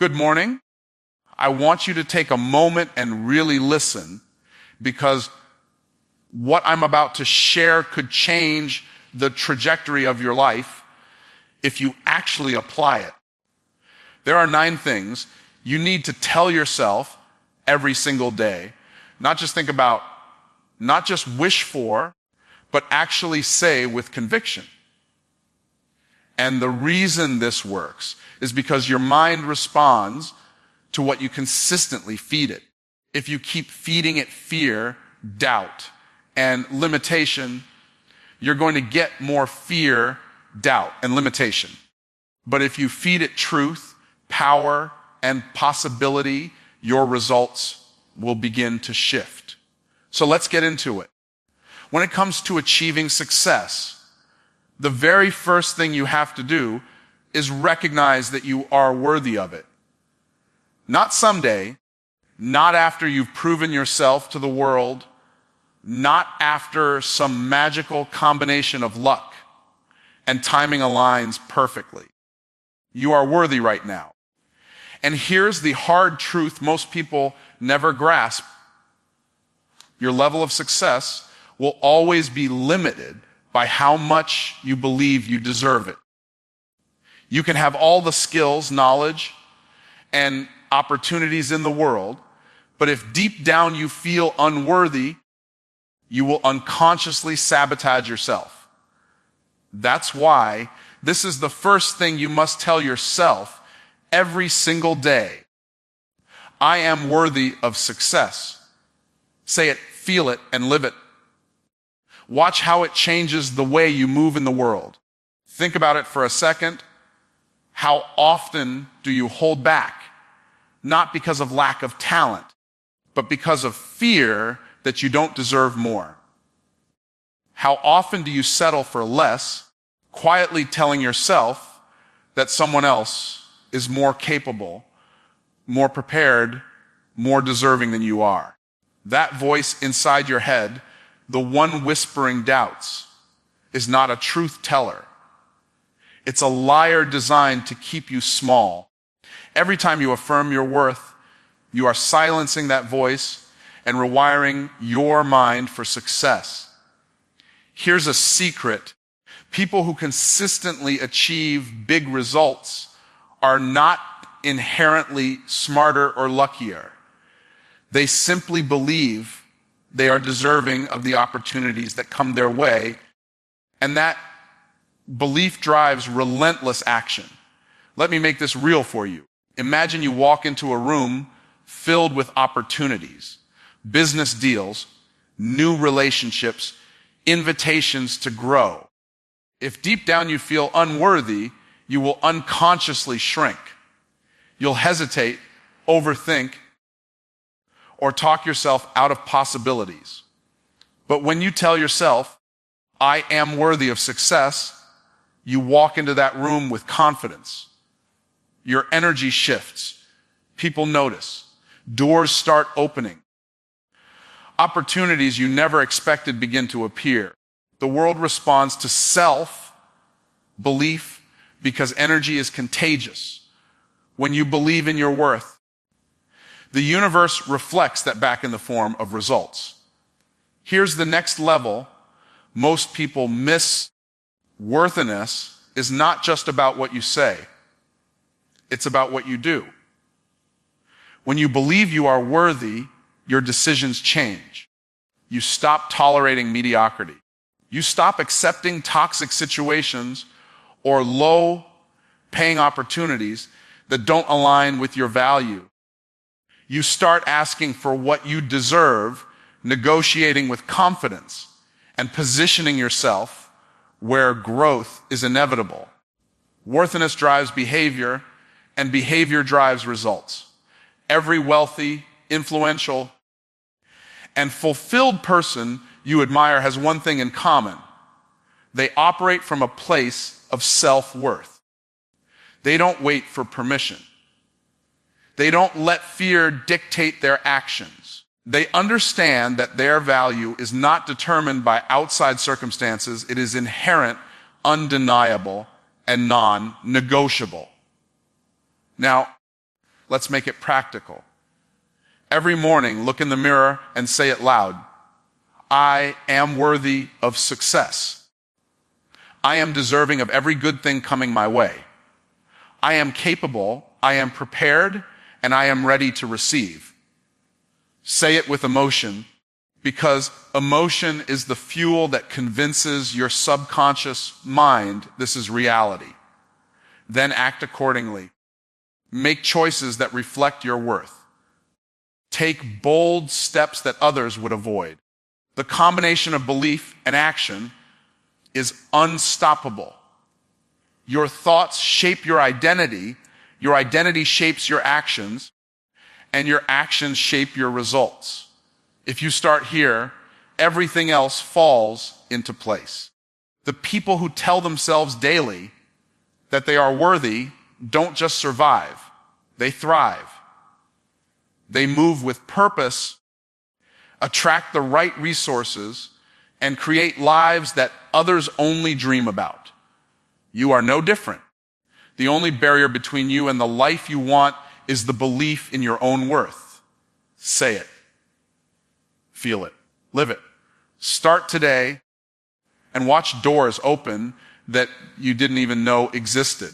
Good morning. I want you to take a moment and really listen, because what I'm about to share could change the trajectory of your life if you actually apply it. There are 9 things you need to tell yourself every single day. Not just think about, not just wish for, but actually say with conviction. And the reason this works is because your mind responds to what you consistently feed it. If you keep feeding it fear, doubt, and limitation, you're going to get more fear, doubt, and limitation. But if you feed it truth, power, and possibility, your results will begin to shift. So let's get into it. When it comes to achieving success, the very first thing you have to do is recognize that you are worthy of it. Not someday, not after you've proven yourself to the world, not after some magical combination of luck and timing aligns perfectly. You are worthy right now. And here's the hard truth most people never grasp. Your level of success will always be limited by how much you believe you deserve it. You can have all the skills, knowledge, and opportunities in the world, but if deep down you feel unworthy, you will unconsciously sabotage yourself. That's why this is the first thing you must tell yourself every single day. I am worthy of success. Say it, feel it, and live it. Watch how it changes the way you move in the world. Think about it for a second. How often do you hold back? Not because of lack of talent, but because of fear that you don't deserve more. How often do you settle for less, quietly telling yourself that someone else is more capable, more prepared, more deserving than you are? That voice inside your head, the one whispering doubts, is not a truth teller. It's a liar designed to keep you small. Every time you affirm your worth, you are silencing that voice and rewiring your mind for success. Here's a secret. People who consistently achieve big results are not inherently smarter or luckier. They simply believe they are deserving of the opportunities that come their way, and that belief drives relentless action. Let me make this real for you. Imagine you walk into a room filled with opportunities, business deals, new relationships, invitations to grow. If deep down you feel unworthy, you will unconsciously shrink. You'll hesitate, overthink, or talk yourself out of possibilities. But when you tell yourself, I am worthy of success, you walk into that room with confidence. Your energy shifts. People notice. Doors start opening. Opportunities you never expected begin to appear. The world responds to self-belief because energy is contagious. When you believe in your worth, the universe reflects that back in the form of results. Here's the next level most people miss. Worthiness is not just about what you say. It's about what you do. When you believe you are worthy, your decisions change. You stop tolerating mediocrity. You stop accepting toxic situations or low-paying opportunities that don't align with your value. You start asking for what you deserve, negotiating with confidence, and positioning yourself where growth is inevitable. Worthiness drives behavior, and behavior drives results. Every wealthy, influential, and fulfilled person you admire has one thing in common. They operate from a place of self-worth. They don't wait for permission. They don't let fear dictate their actions. They understand that their value is not determined by outside circumstances. It is inherent, undeniable, and non-negotiable. Now, let's make it practical. Every morning, look in the mirror and say it loud. I am worthy of success. I am deserving of every good thing coming my way. I am capable, I am prepared, and I am ready to receive. Say it with emotion, because emotion is the fuel that convinces your subconscious mind this is reality. Then act accordingly. Make choices that reflect your worth. Take bold steps that others would avoid. The combination of belief and action is unstoppable. Your thoughts shape your identity shapes your actions, and your actions shape your results. If you start here, everything else falls into place. The people who tell themselves daily that they are worthy don't just survive, they thrive. They move with purpose, attract the right resources, and create lives that others only dream about. You are no different. The only barrier between you and the life you want is the belief in your own worth. Say it. Feel it. Live it. Start today and watch doors open that you didn't even know existed.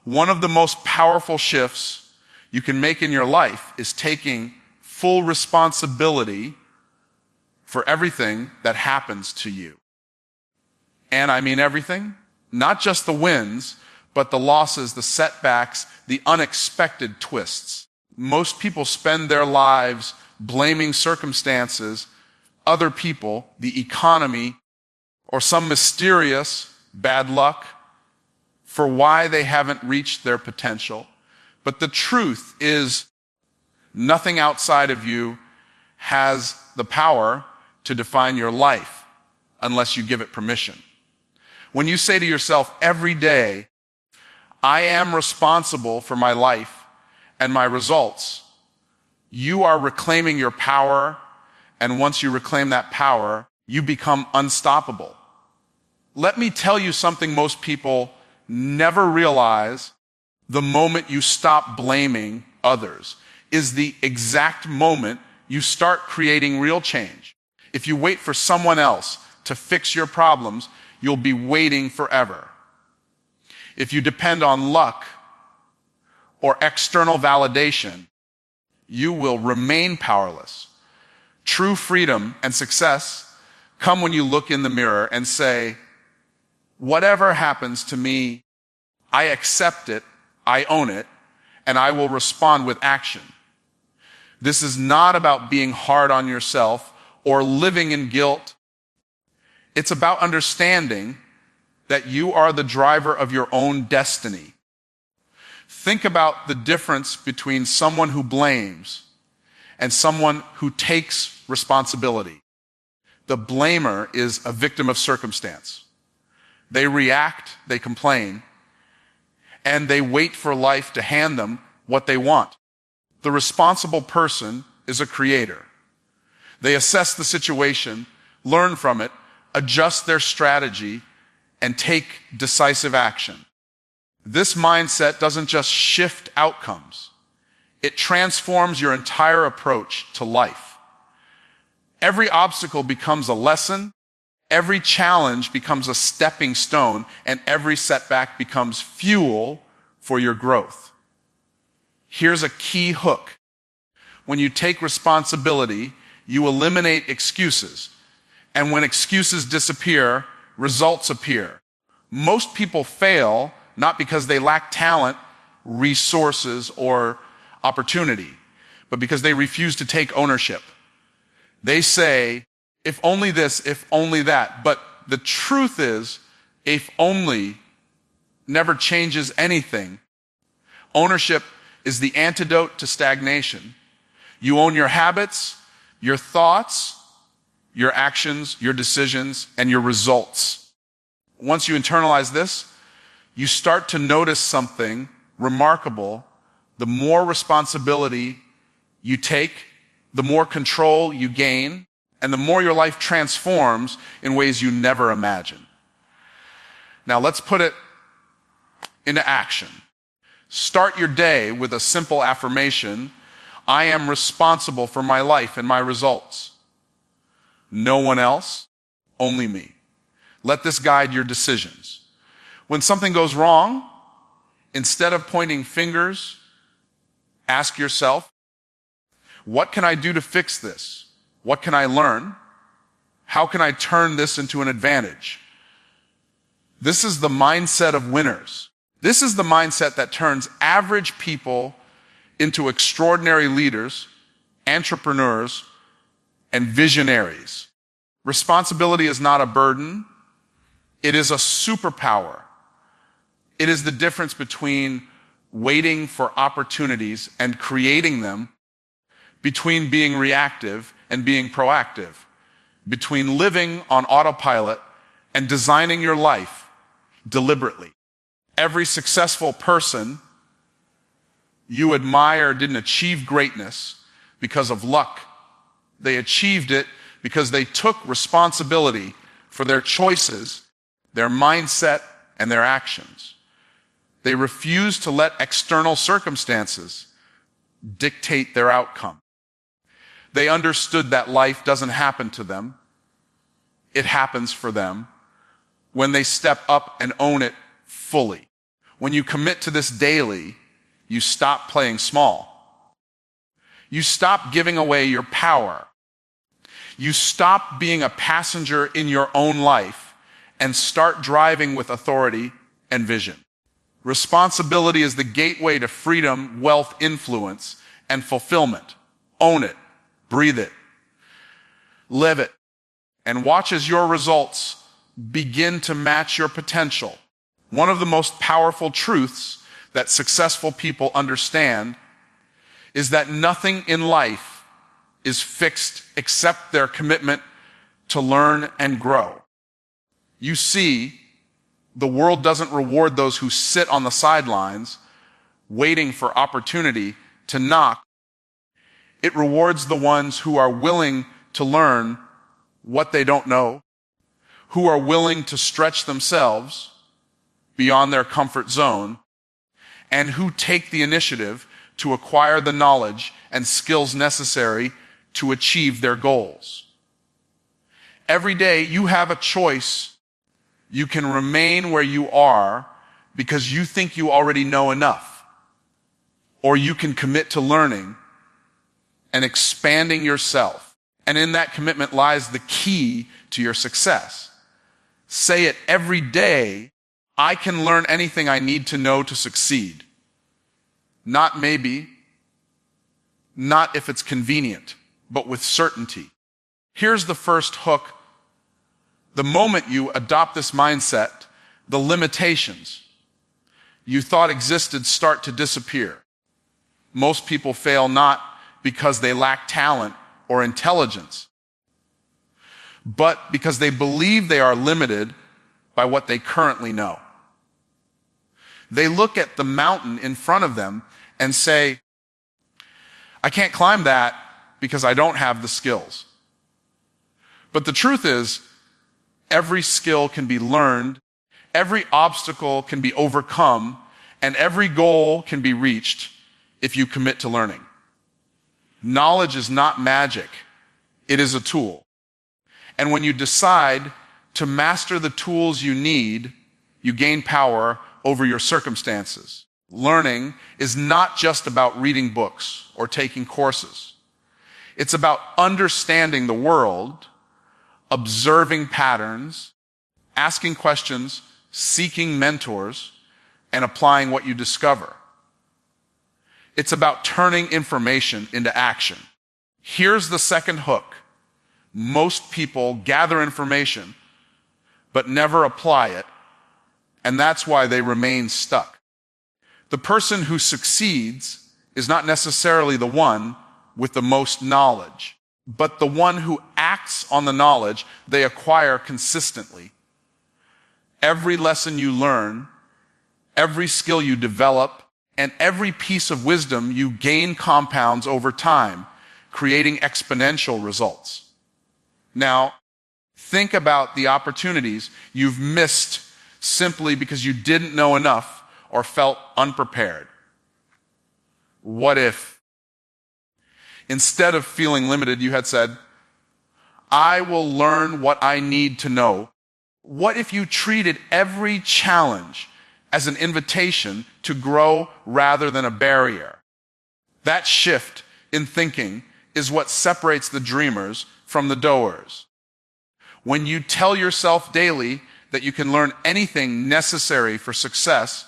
One of the most powerful shifts you can make in your life is taking full responsibility for everything that happens to you. And I mean everything, not just the wins, but the losses, the setbacks, the unexpected twists. Most people spend their lives blaming circumstances, other people, the economy, or some mysterious bad luck for why they haven't reached their potential. But the truth is, nothing outside of you has the power to define your life unless you give it permission. When you say to yourself every day, I am responsible for my life and my results, you are reclaiming your power, and once you reclaim that power, you become unstoppable. Let me tell you something most people never realize. The moment you stop blaming others is the exact moment you start creating real change. If you wait for someone else to fix your problems, you'll be waiting forever. If you depend on luck or external validation, you will remain powerless. True freedom and success come when you look in the mirror and say, whatever happens to me, I accept it, I own it, and I will respond with action. This is not about being hard on yourself or living in guilt. It's about understanding that you are the driver of your own destiny. Think about the difference between someone who blames and someone who takes responsibility. The blamer is a victim of circumstance. They react, they complain, and they wait for life to hand them what they want. The responsible person is a creator. They assess the situation, learn from it, adjust their strategy, and take decisive action. This mindset doesn't just shift outcomes. It transforms your entire approach to life. Every obstacle becomes a lesson, every challenge becomes a stepping stone, and every setback becomes fuel for your growth. Here's a key hook. When you take responsibility, you eliminate excuses. And when excuses disappear, results appear. Most people fail not because they lack talent, resources, or opportunity, but because they refuse to take ownership. They say, if only this, if only that. But the truth is, if only never changes anything. Ownership is the antidote to stagnation. You own your habits, your thoughts, your actions, your decisions, and your results. Once you internalize this, you start to notice something remarkable. The more responsibility you take, the more control you gain, and the more your life transforms in ways you never imagined. Now let's put it into action. Start your day with a simple affirmation: I am responsible for my life and my results. No one else, only me. Let this guide your decisions. When something goes wrong, instead of pointing fingers, ask yourself, what can I do to fix this? What can I learn? How can I turn this into an advantage? This is the mindset of winners. This is the mindset that turns average people into extraordinary leaders, entrepreneurs, and visionaries. Responsibility is not a burden. It is a superpower. It is the difference between waiting for opportunities and creating them, between being reactive and being proactive, between living on autopilot and designing your life deliberately. Every successful person you admire didn't achieve greatness because of luck. They achieved it because they took responsibility for their choices, their mindset, and their actions. They refused to let external circumstances dictate their outcome. They understood that life doesn't happen to them. It happens for them when they step up and own it fully. When you commit to this daily, you stop playing small. You stop giving away your power. You stop being a passenger in your own life and start driving with authority and vision. Responsibility is the gateway to freedom, wealth, influence, and fulfillment. Own it, breathe it, live it, and watch as your results begin to match your potential. One of the most powerful truths that successful people understand is that nothing in life is fixed except their commitment to learn and grow. You see, the world doesn't reward those who sit on the sidelines waiting for opportunity to knock. It rewards the ones who are willing to learn what they don't know, who are willing to stretch themselves beyond their comfort zone, and who take the initiative to acquire the knowledge and skills necessary to achieve their goals. Every day you have a choice. You can remain where you are because you think you already know enough, or you can commit to learning and expanding yourself. And in that commitment lies the key to your success. Say it every day: I can learn anything I need to know to succeed. Not maybe, not if it's convenient, but with certainty. Here's the first hook. The moment you adopt this mindset, the limitations you thought existed start to disappear. Most people fail not because they lack talent or intelligence, but because they believe they are limited by what they currently know. They look at the mountain in front of them and say, I can't climb that because I don't have the skills. But the truth is, every skill can be learned, every obstacle can be overcome, and every goal can be reached if you commit to learning. Knowledge is not magic. It is a tool. And when you decide to master the tools you need, you gain power over your circumstances. Learning is not just about reading books or taking courses. It's about understanding the world, observing patterns, asking questions, seeking mentors, and applying what you discover. It's about turning information into action. Here's the second hook. Most people gather information, but never apply it, and that's why they remain stuck. The person who succeeds is not necessarily the one with the most knowledge, but the one who acts on the knowledge they acquire consistently. Every lesson you learn, every skill you develop, and every piece of wisdom you gain compounds over time, creating exponential results. Now, think about the opportunities you've missed simply because you didn't know enough or felt unprepared. What if, instead of feeling limited, you had said, I will learn what I need to know? What if you treated every challenge as an invitation to grow rather than a barrier? That shift in thinking is what separates the dreamers from the doers. When you tell yourself daily that you can learn anything necessary for success,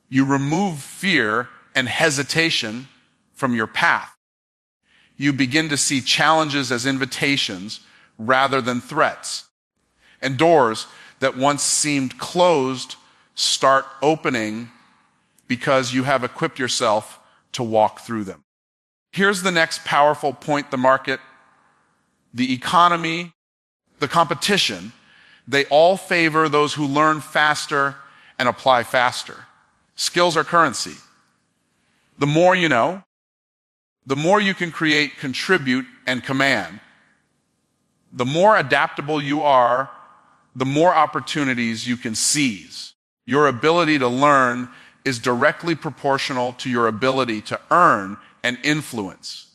you remove fear and hesitation from your path. You begin to see challenges as invitations rather than threats. And doors that once seemed closed start opening because you have equipped yourself to walk through them. Here's the next powerful point: the market, the economy, the competition, they all favor those who learn faster and apply faster. Skills are currency. The more you know, the more you can create, contribute, and command. The more adaptable you are, the more opportunities you can seize. Your ability to learn is directly proportional to your ability to earn and influence.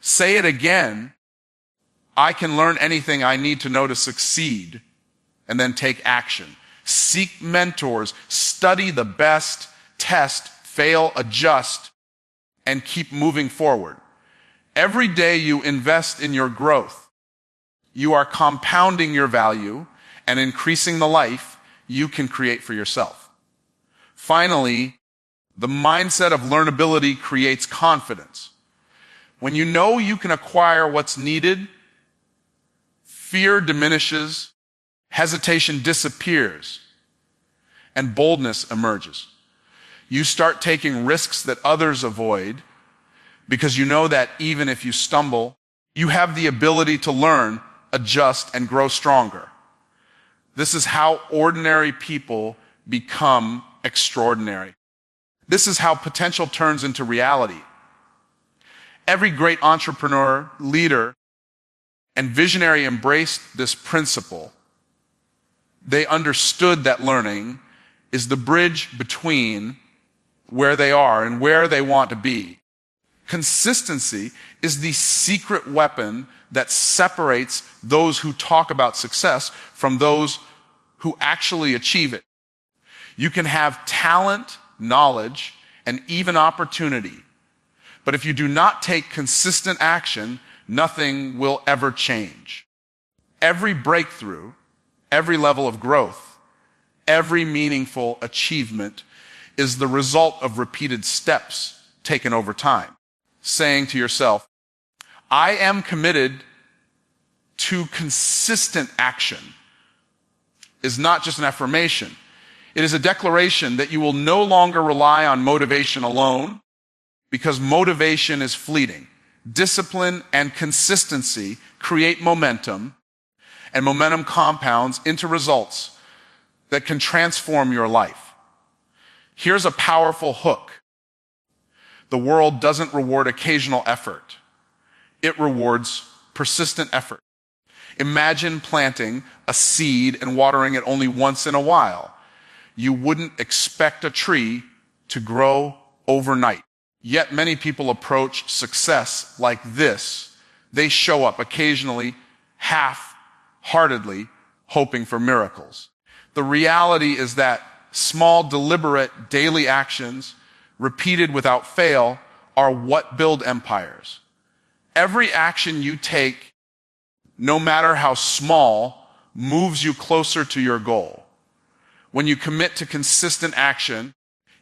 Say it again: I can learn anything I need to know to succeed, and then take action. Seek mentors, study the best, test, fail, adjust, and keep moving forward. Every day you invest in your growth, you are compounding your value and increasing the life you can create for yourself. Finally, the mindset of learnability creates confidence. When you know you can acquire what's needed, fear diminishes, hesitation disappears, and boldness emerges. You start taking risks that others avoid because you know that even if you stumble, you have the ability to learn, adjust, and grow stronger. This is how ordinary people become extraordinary. This is how potential turns into reality. Every great entrepreneur, leader, and visionary embraced this principle. They understood that learning is the bridge between where they are and where they want to be. Consistency is the secret weapon that separates those who talk about success from those who actually achieve it. You can have talent, knowledge, and even opportunity, but if you do not take consistent action, nothing will ever change. Every breakthrough, every level of growth, every meaningful achievement is the result of repeated steps taken over time. Saying to yourself, I am committed to consistent action, is not just an affirmation. It is a declaration that you will no longer rely on motivation alone, because motivation is fleeting. Discipline and consistency create momentum, and momentum compounds into results that can transform your life. Here's a powerful hook. The world doesn't reward occasional effort. It rewards persistent effort. Imagine planting a seed and watering it only once in a while. You wouldn't expect a tree to grow overnight. Yet many people approach success like this. They show up occasionally, half-heartedly, hoping for miracles. The reality is that small, deliberate, daily actions, repeated without fail, are what build empires. Every action you take, no matter how small, moves you closer to your goal. When you commit to consistent action,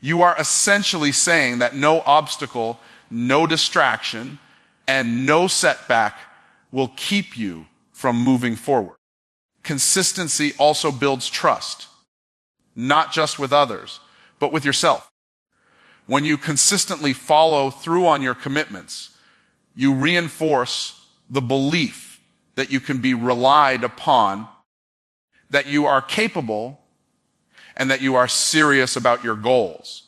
you are essentially saying that no obstacle, no distraction, and no setback will keep you from moving forward. Consistency also builds trust, not just with others, but with yourself. When you consistently follow through on your commitments, you reinforce the belief that you can be relied upon, that you are capable, and that you are serious about your goals.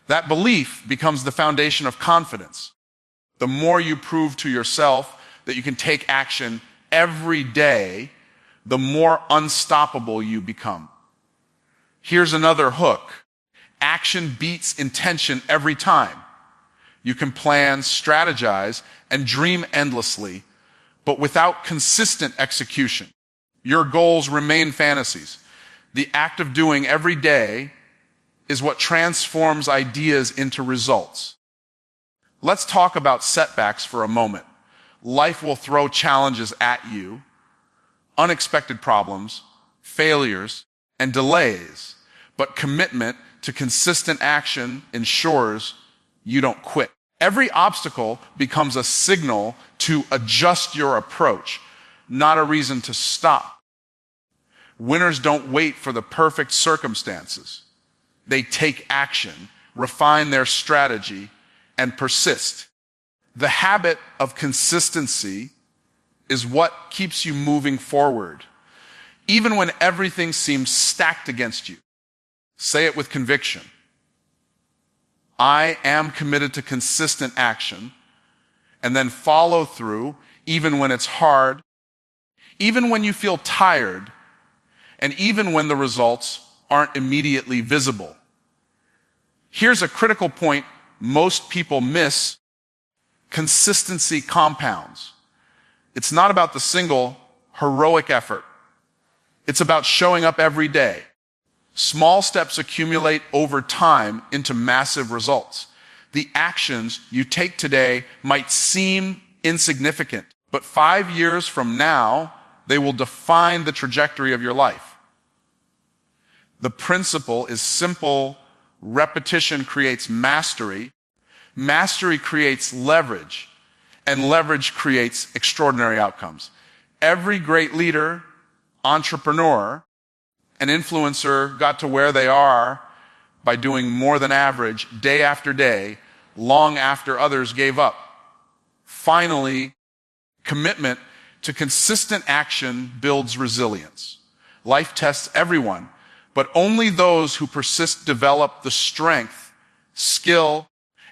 That belief becomes the foundation of confidence. The more you prove to yourself that you can take action every day, the more unstoppable you become. Here's another hook. Action beats intention every time. You can plan, strategize, and dream endlessly, but without consistent execution, your goals remain fantasies. The act of doing every day is what transforms ideas into results. Let's talk about setbacks for a moment. Life will throw challenges at you, unexpected problems, failures, and delays, but commitment to consistent action ensures you don't quit. Every obstacle becomes a signal to adjust your approach, not a reason to stop. Winners don't wait for the perfect circumstances. They take action, refine their strategy, and persist. The habit of consistency is what keeps you moving forward, even when everything seems stacked against you. Say it with conviction. I am committed to consistent action, and then follow through even when it's hard, even when you feel tired, and even when the results aren't immediately visible. Here's a critical point most people miss. Consistency compounds. It's not about the single heroic effort. It's about showing up every day. Small steps accumulate over time into massive results. The actions you take today might seem insignificant, but 5 years from now, they will define the trajectory of your life. The principle is simple. Repetition creates mastery. Mastery creates leverage, and leverage creates extraordinary outcomes. Every great leader, entrepreneur, and influencer got to where they are by doing more than average day after day, long after others gave up. Finally, commitment to consistent action builds resilience. Life tests everyone, but only those who persist develop the strength, skill,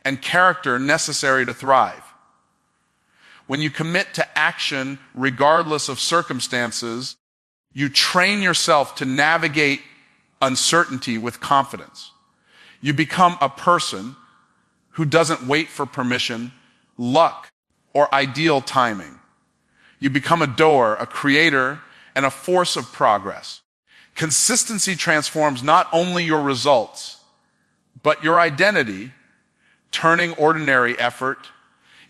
and character necessary to thrive. When you commit to action regardless of circumstances, you train yourself to navigate uncertainty with confidence. You become a person who doesn't wait for permission, luck, or ideal timing. You become a doer, a creator, and a force of progress. Consistency transforms not only your results, but your identity, turning ordinary effort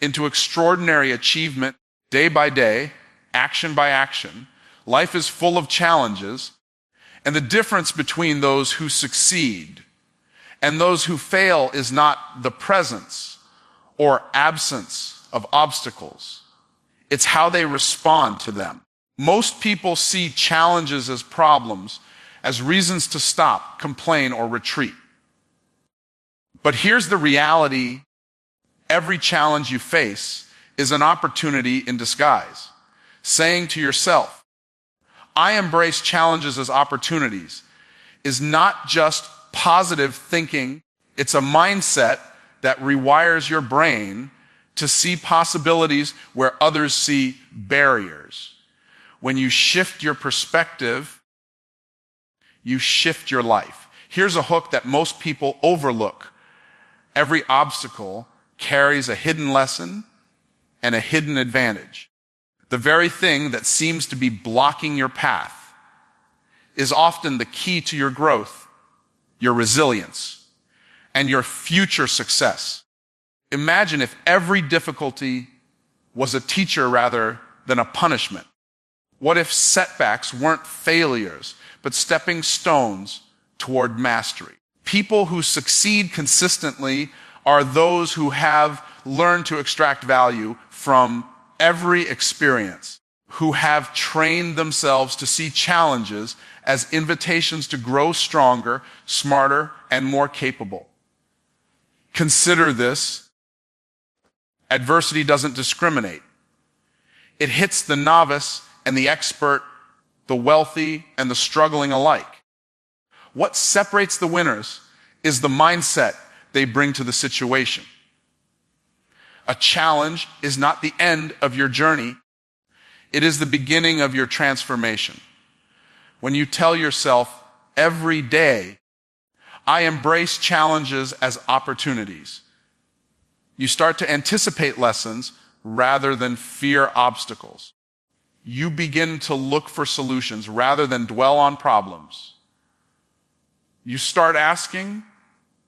into extraordinary achievement day by day, action by action. Life is full of challenges, and the difference between those who succeed and those who fail is not the presence or absence of obstacles. It's how they respond to them. Most people see challenges as problems, as reasons to stop, complain, or retreat. But here's the reality. Every challenge you face is an opportunity in disguise. Saying to yourself, I embrace challenges as opportunities, is not just positive thinking. It's a mindset that rewires your brain to see possibilities where others see barriers. When you shift your perspective, you shift your life. Here's a hook that most people overlook. Every obstacle carries a hidden lesson and a hidden advantage. The very thing that seems to be blocking your path is often the key to your growth, your resilience, and your future success. Imagine if every difficulty was a teacher rather than a punishment. What if setbacks weren't failures, but stepping stones toward mastery? People who succeed consistently are those who have learned to extract value from every experience, who have trained themselves to see challenges as invitations to grow stronger, smarter, and more capable. Consider this. Adversity doesn't discriminate. It hits the novice and the expert, the wealthy and the struggling alike. What separates the winners is the mindset they bring to the situation. A challenge is not the end of your journey. It is the beginning of your transformation. When you tell yourself every day, I embrace challenges as opportunities. You start to anticipate lessons rather than fear obstacles. You begin to look for solutions rather than dwell on problems. You start asking,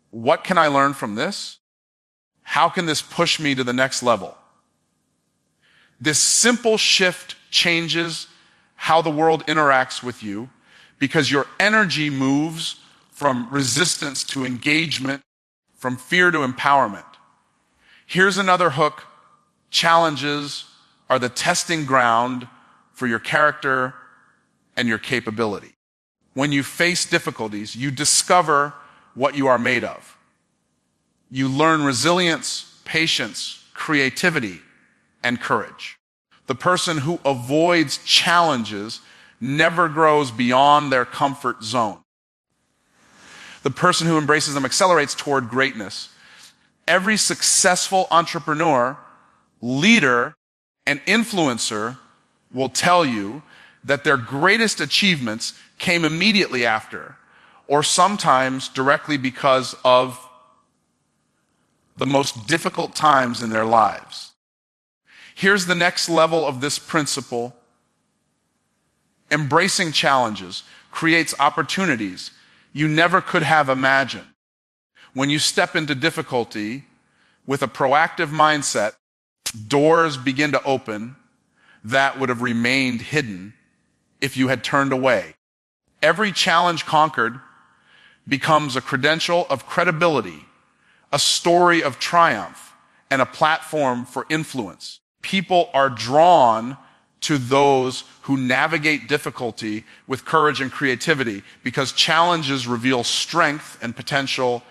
what can I learn from this? How can this push me to the next level? This simple shift changes how the world interacts with you because your energy moves from resistance to engagement, from fear to empowerment. Here's another hook. Challenges are the testing ground for your character and your capability. When you face difficulties, you discover what you are made of. You learn resilience, patience, creativity, and courage. The person who avoids challenges never grows beyond their comfort zone. The person who embraces them accelerates toward greatness. Every successful entrepreneur, leader, and influencer will tell you that their greatest achievements came immediately after, or sometimes directly because of the most difficult times in their lives. Here's the next level of this principle. Embracing challenges creates opportunities you never could have imagined. When you step into difficulty with a proactive mindset, doors begin to open that would have remained hidden if you had turned away. Every challenge conquered becomes a credential of credibility, a story of triumph, and a platform for influence. People are drawn to those who navigate difficulty with courage and creativity because challenges reveal strength and potential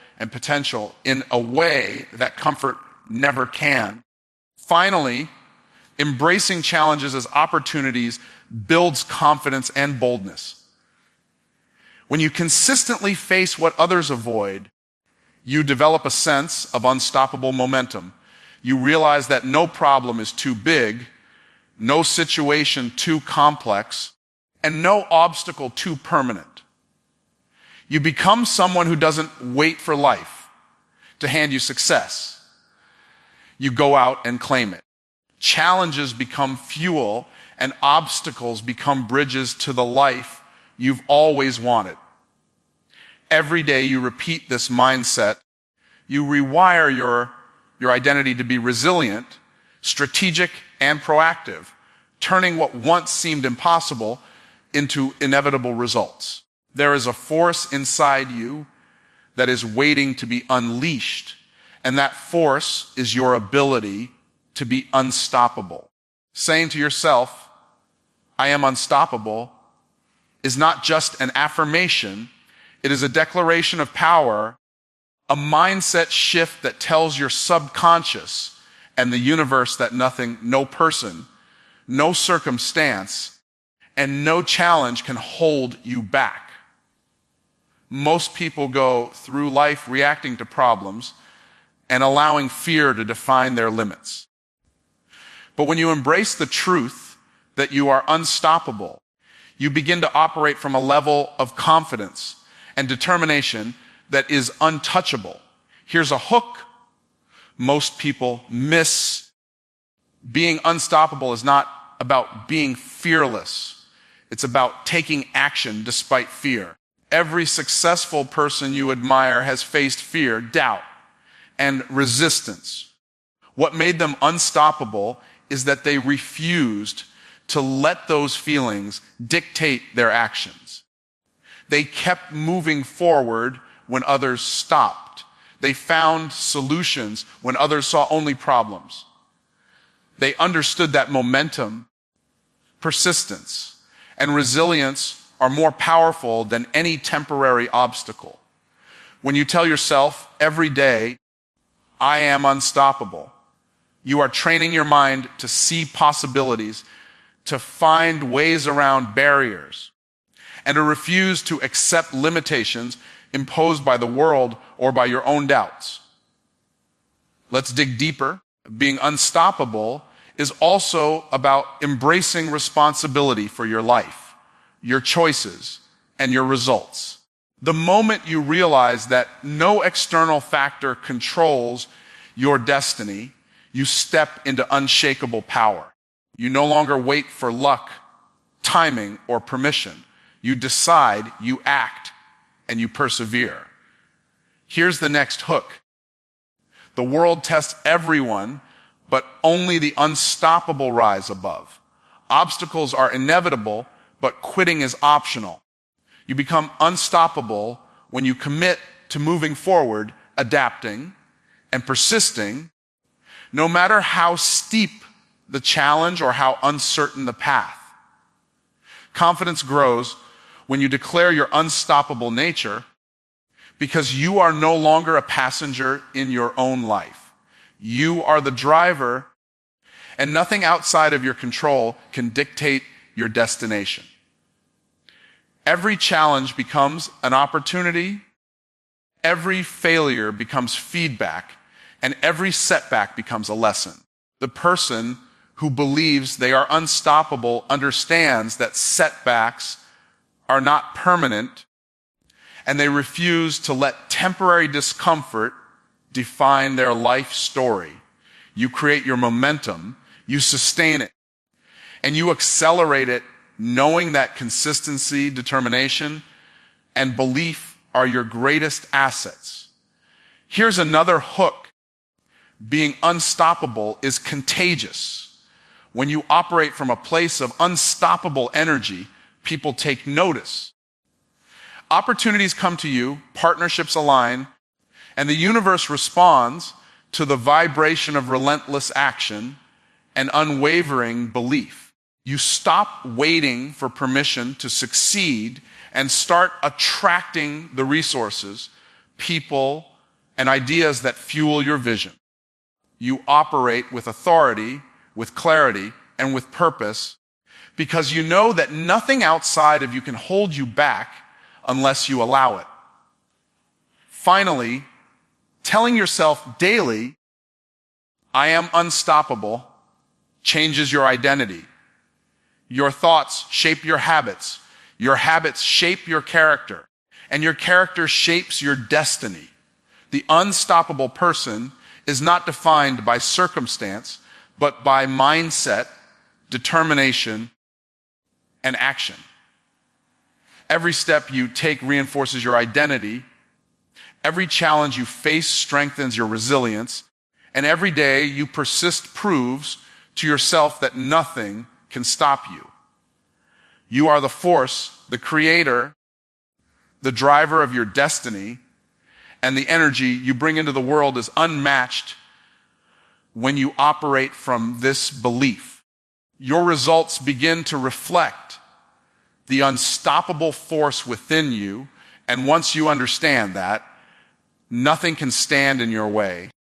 in a way that comfort never can. Finally, embracing challenges as opportunities builds confidence and boldness. When you consistently face what others avoid, you develop a sense of unstoppable momentum. You realize that no problem is too big, no situation too complex, and no obstacle too permanent. You become someone who doesn't wait for life to hand you success. You go out and claim it. Challenges become fuel, and obstacles become bridges to the life you've always wanted. Every day you repeat this mindset. You rewire your identity to be resilient, strategic, and proactive, turning what once seemed impossible into inevitable results. There is a force inside you that is waiting to be unleashed, and that force is your ability to be unstoppable. Saying to yourself, I am unstoppable, is not just an affirmation, it is a declaration of power, a mindset shift that tells your subconscious and the universe that nothing, no person, no circumstance, and no challenge can hold you back. Most people go through life reacting to problems and allowing fear to define their limits. But when you embrace the truth that you are unstoppable, you begin to operate from a level of confidence and determination that is untouchable. Here's a hook most people miss. Being unstoppable is not about being fearless. It's about taking action despite fear. Every successful person you admire has faced fear, doubt, and resistance. What made them unstoppable is that they refused to let those feelings dictate their actions. They kept moving forward when others stopped. They found solutions when others saw only problems. They understood that momentum, persistence, and resilience are more powerful than any temporary obstacle. When you tell yourself every day, I am unstoppable, you are training your mind to see possibilities, to find ways around barriers, and to refuse to accept limitations imposed by the world or by your own doubts. Let's dig deeper. Being unstoppable is also about embracing responsibility for your life, your choices, and your results. The moment you realize that no external factor controls your destiny, you step into unshakable power. You no longer wait for luck, timing, or permission. You decide, you act, and you persevere. Here's the next hook. The world tests everyone, but only the unstoppable rise above. Obstacles are inevitable, but quitting is optional. You become unstoppable when you commit to moving forward, adapting, and persisting, no matter how steep the challenge or how uncertain the path. Confidence grows when you declare your unstoppable nature, because you are no longer a passenger in your own life. You are the driver, and nothing outside of your control can dictate your destination. Every challenge becomes an opportunity, every failure becomes feedback, and every setback becomes a lesson. The person who believes they are unstoppable understands that setbacks are not permanent, and they refuse to let temporary discomfort define their life story. You create your momentum, you sustain it, and you accelerate it, knowing that consistency, determination, and belief are your greatest assets. Here's another hook. Being unstoppable is contagious. When you operate from a place of unstoppable energy, people take notice. Opportunities come to you, partnerships align, and the universe responds to the vibration of relentless action and unwavering belief. You stop waiting for permission to succeed and start attracting the resources, people, and ideas that fuel your vision. You operate with authority, with clarity, and with purpose, because you know that nothing outside of you can hold you back unless you allow it. Finally, telling yourself daily, "I am unstoppable," changes your identity. Your thoughts shape your habits shape your character, and your character shapes your destiny. The unstoppable person is not defined by circumstance, but by mindset, determination, and action. Every step you take reinforces your identity. Every challenge you face strengthens your resilience. And every day you persist proves to yourself that nothing can stop you. You are the force, the creator, the driver of your destiny, and the energy you bring into the world is unmatched when you operate from this belief. Your results begin to reflect the unstoppable force within you, and once you understand that, nothing can stand in your way.